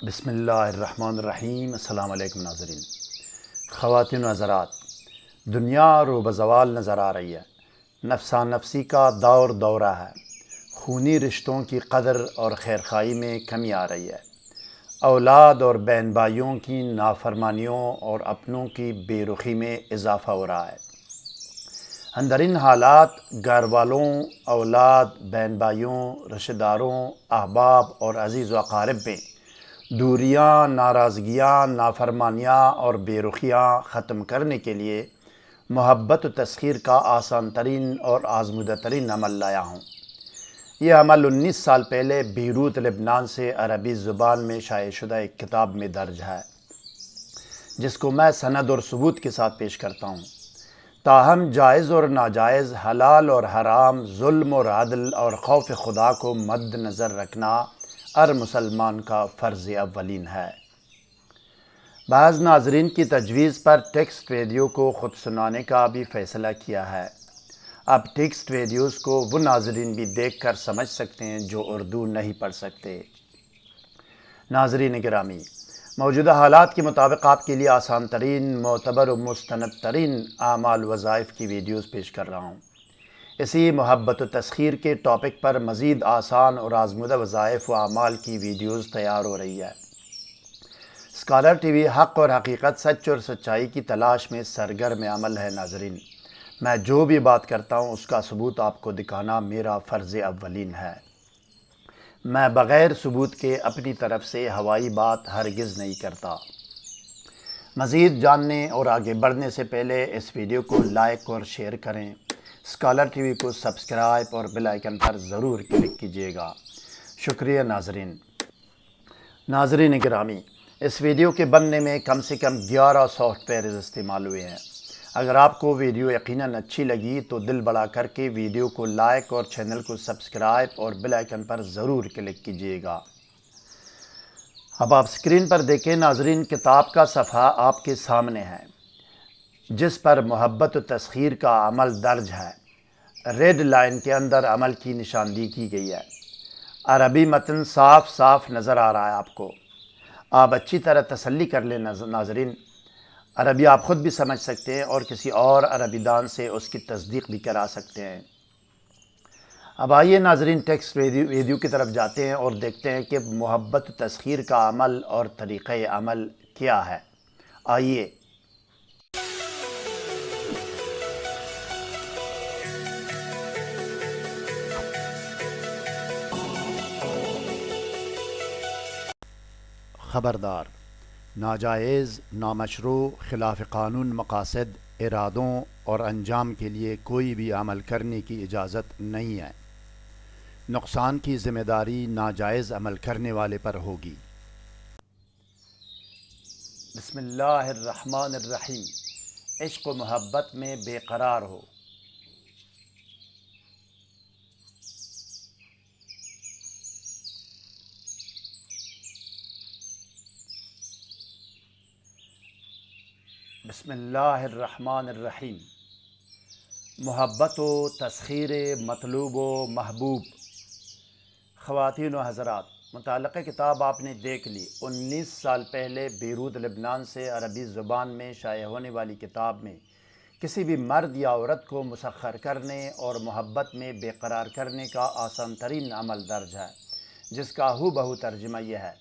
بسم اللہ الرحمن الرحیم۔ السلام علیکم ناظرین۔ خواتین و حضرات، دنیا رو بزوال نظر آ رہی ہے۔ نفسا نفسی کا دورہ ہے۔ خونی رشتوں کی قدر اور خیرخواہی میں کمی آ رہی ہے۔ اولاد اور بہن بھائیوں کی نافرمانیوں اور اپنوں کی بے رخی میں اضافہ ہو رہا ہے۔ اندرین حالات گھر والوں، اولاد، بہن بھائیوں، رشتہ داروں، احباب اور عزیز و اقارب میں دوریاں، ناراضگیاں، نافرمانیاں اور بے رخیاں ختم کرنے کے لیے محبت و تسخیر کا آسان ترین اور آزمودہ ترین عمل لایا ہوں۔ یہ عمل 19 سال پہلے بیروت لبنان سے عربی زبان میں شائع شدہ ایک کتاب میں درج ہے، جس کو میں سند اور ثبوت کے ساتھ پیش کرتا ہوں۔ تاہم جائز اور ناجائز، حلال اور حرام، ظلم اور عدل اور خوف خدا کو مد نظر رکھنا ہر مسلمان کا فرض اولین ہے۔ بعض ناظرین کی تجویز پر ٹیکسٹ ویڈیو کو خود سنانے کا بھی فیصلہ کیا ہے۔ اب ٹیکسٹ ویڈیوز کو وہ ناظرین بھی دیکھ کر سمجھ سکتے ہیں جو اردو نہیں پڑھ سکتے۔ ناظرین گرامی، موجودہ حالات کے مطابق آپ کے لیے آسان ترین، معتبر و مستند ترین اعمال وظائف کی ویڈیوز پیش کر رہا ہوں۔ اسی محبت و تسخیر کے ٹاپک پر مزید آسان اور آزمودہ وظائف و اعمال کی ویڈیوز تیار ہو رہی ہے۔ اسکالر ٹی وی حق اور حقیقت، سچ اور سچائی کی تلاش میں سرگرم عمل ہے۔ ناظرین، میں جو بھی بات کرتا ہوں اس کا ثبوت آپ کو دکھانا میرا فرض اولین ہے۔ میں بغیر ثبوت کے اپنی طرف سے ہوائی بات ہرگز نہیں کرتا۔ مزید جاننے اور آگے بڑھنے سے پہلے اس ویڈیو کو لائک اور شیئر کریں۔ اسکالر ٹی وی کو سبسکرائب اور بیل آئیکن پر ضرور کلک کیجیے گا۔ شکریہ ناظرین۔ ناظرین گرامی، اس ویڈیو کے بننے میں کم سے کم 11 سافٹ ویئرز استعمال ہوئے ہیں۔ اگر آپ کو ویڈیو یقیناً اچھی لگی تو دل بڑا کر کے ویڈیو کو لائک اور چینل کو سبسکرائب اور بیل آئیکن پر ضرور کلک کیجیے گا۔ اب آپ اسکرین پر دیکھیں ناظرین، کتاب کا صفحہ آپ کے سامنے ہے جس پر محبت و تسخیر کا عمل درج ہے۔ ریڈ لائن کے اندر عمل کی نشاندہی کی گئی ہے۔ عربی متن صاف صاف نظر آ رہا ہے آپ کو۔ آپ اچھی طرح تسلی کر لیں ناظرین، عربی آپ خود بھی سمجھ سکتے ہیں اور کسی اور عربی دان سے اس کی تصدیق بھی کرا سکتے ہیں۔ اب آئیے ناظرین، ٹیکسٹ ویڈیو کی طرف جاتے ہیں اور دیکھتے ہیں کہ محبت و تسخیر کا عمل اور طریقہ عمل کیا ہے۔ آئیے۔ خبردار، ناجائز، نامشروع، خلاف قانون مقاصد، ارادوں اور انجام کے لیے کوئی بھی عمل کرنے کی اجازت نہیں ہے۔ نقصان کی ذمہ داری ناجائز عمل کرنے والے پر ہوگی۔ بسم اللہ الرحمن الرحیم۔ عشق و محبت میں بے قرار ہو۔ بسم اللہ الرحمن الرحیم۔ محبت و تسخیر مطلوب و محبوب۔ خواتین و حضرات، متعلقہ کتاب آپ نے دیکھ لی۔ 19 سال پہلے بیروت لبنان سے عربی زبان میں شائع ہونے والی کتاب میں کسی بھی مرد یا عورت کو مسخر کرنے اور محبت میں بے قرار کرنے کا آسان ترین عمل درج ہے، جس کا ہو بہو ترجمہ یہ ہے: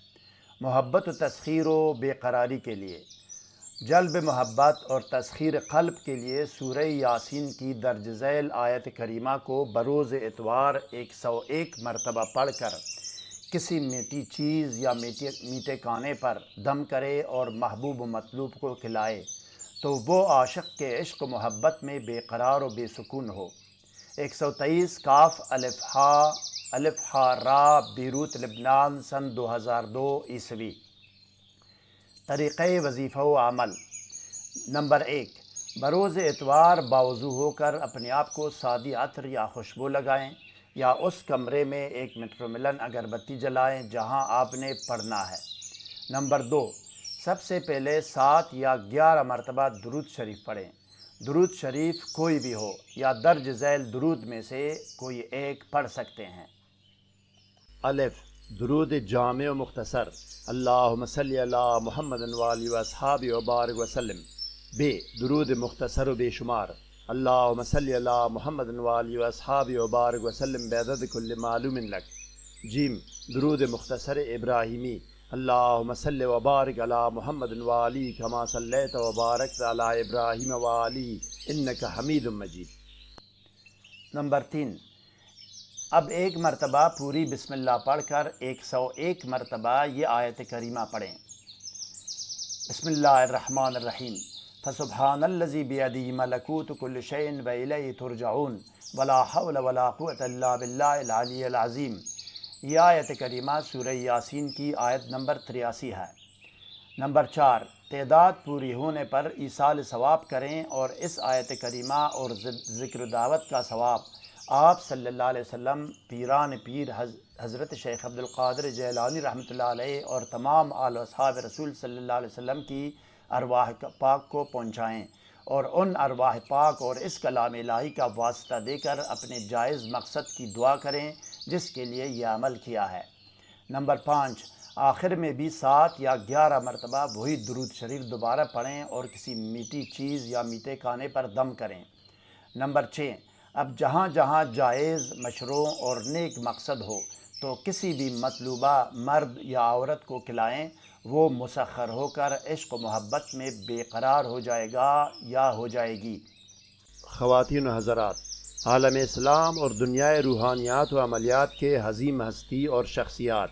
محبت و تسخیر و بے قراری کے لیے، جلب محبت اور تسخیر قلب کے لیے سورہ یاسین کی درج ذیل آیت کریمہ کو بروز اتوار 101 مرتبہ پڑھ کر کسی میٹھی چیز یا میٹھے کھانے پر دم کرے اور محبوب و مطلوب کو کھلائے تو وہ عاشق کے عشق و محبت میں بے قرار و بے سکون ہو۔ 123 کاف الف ہا را، بیروت لبنان، سن 2002 عیسوی۔ طریقہ وظیفہ و عمل: نمبر 1، بروز اتوار باوضو ہو کر اپنے آپ کو سادی عطر یا خوشبو لگائیں یا اس کمرے میں ایک میٹروملن اگربتی جلائیں جہاں آپ نے پڑھنا ہے۔ نمبر 2، سب سے پہلے 7 یا 11 مرتبہ درود شریف پڑھیں۔ درود شریف کوئی بھی ہو یا درج ذیل درود میں سے کوئی ایک پڑھ سکتے ہیں۔ الف درود جامع و مختصر اللہم صلی علی محمد وآلہ واصحاب وبارک وسلم. ب. درود مختصر و بے شمار اللہم صلی علی محمد وآلہ واصحاب وبارک وسلم بعدد کل معلوم لک. ج. درود مختصر ابراہیمی اللہم صلی وبارک علی محمد وآلہ کما صلیت وبارکت علی ابراہیم وآلہ انک حمید مجید. نمبر 3. اب ایک مرتبہ پوری بسم اللہ پڑھ کر 101 مرتبہ یہ آیت کریمہ پڑھیں. بسم اللہ الرحمن الرحیم. فسبحان الذی بیدہ ملکوت کل شیء والیہ ترجعون ولا حول ولا قوة الا باللہ العلی العظیم. یہ آیت کریمہ سورہ یاسین کی آیت نمبر 83 ہے. نمبر 4. تعداد پوری ہونے پر ایصال ثواب کریں اور اس آیت کریمہ اور ذکر دعوت کا ثواب آپ صلی اللہ علیہ وسلم، پیران پیر حضرت شیخ عبد القادر جیلانی رحمۃ اللہ علیہ اور تمام آل و اصحاب رسول صلی اللہ علیہ وسلم کی ارواح پاک کو پہنچائیں، اور ان ارواح پاک اور اس کلام الہی کا واسطہ دے کر اپنے جائز مقصد کی دعا کریں جس کے لیے یہ عمل کیا ہے. نمبر 5. آخر میں بھی 7 یا 11 مرتبہ وہی درود شریف دوبارہ پڑھیں اور کسی میٹھی چیز یا میٹھے کھانے پر دم کریں. نمبر 6. اب جہاں جہاں جائز، مشروع اور نیک مقصد ہو تو کسی بھی مطلوبہ مرد یا عورت کو کھلائیں، وہ مسخر ہو کر عشق و محبت میں بے قرار ہو جائے گا یا ہو جائے گی. خواتین و حضرات، عالم اسلام اور دنیائے روحانیات و عملیات کے عظیم ہستی اور شخصیات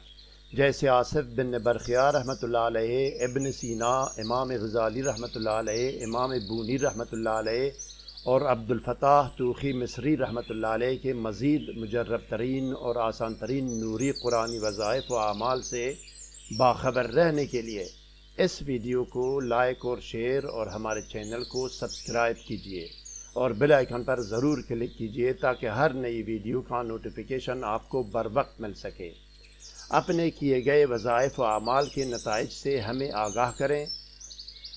جیسے آصف بن برخیار رحمۃ اللہ علیہ، ابن سینا، امام غزالی رحمۃ اللہ علیہ، امام بونی رحمۃ اللہ علیہ اور عبد الفتاح توخی مصری رحمۃ اللہ علیہ کے مزید مجرب ترین اور آسان ترین نوری قرآنی وظائف و اعمال سے باخبر رہنے کے لیے اس ویڈیو کو لائک اور شیئر اور ہمارے چینل کو سبسکرائب کیجیے اور بیل آئیکن پر ضرور کلک کیجیے تاکہ ہر نئی ویڈیو کا نوٹیفیکیشن آپ کو بر وقت مل سکے. اپنے کیے گئے وظائف و اعمال کے نتائج سے ہمیں آگاہ کریں.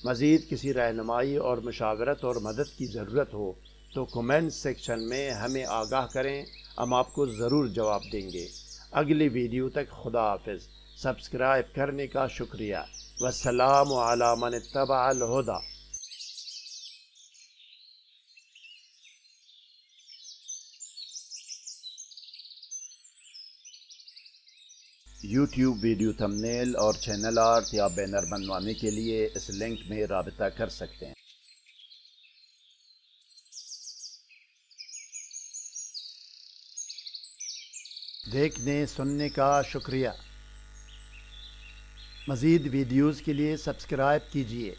مزید کسی رہنمائی اور مشاورت اور مدد کی ضرورت ہو تو کومنٹ سیکشن میں ہمیں آگاہ کریں، ہم آپ کو ضرور جواب دیں گے. اگلی ویڈیو تک خدا حافظ. سبسکرائب کرنے کا شکریہ. والسلام علی من اتبع الہدی. یوٹیوب ویڈیو تھمبنیل اور چینل آرٹ یا بینر بنوانے کے لیے اس لنک میں رابطہ کر سکتے ہیں. دیکھنے سننے کا شکریہ. مزید ویڈیوز کے لیے سبسکرائب کیجیے.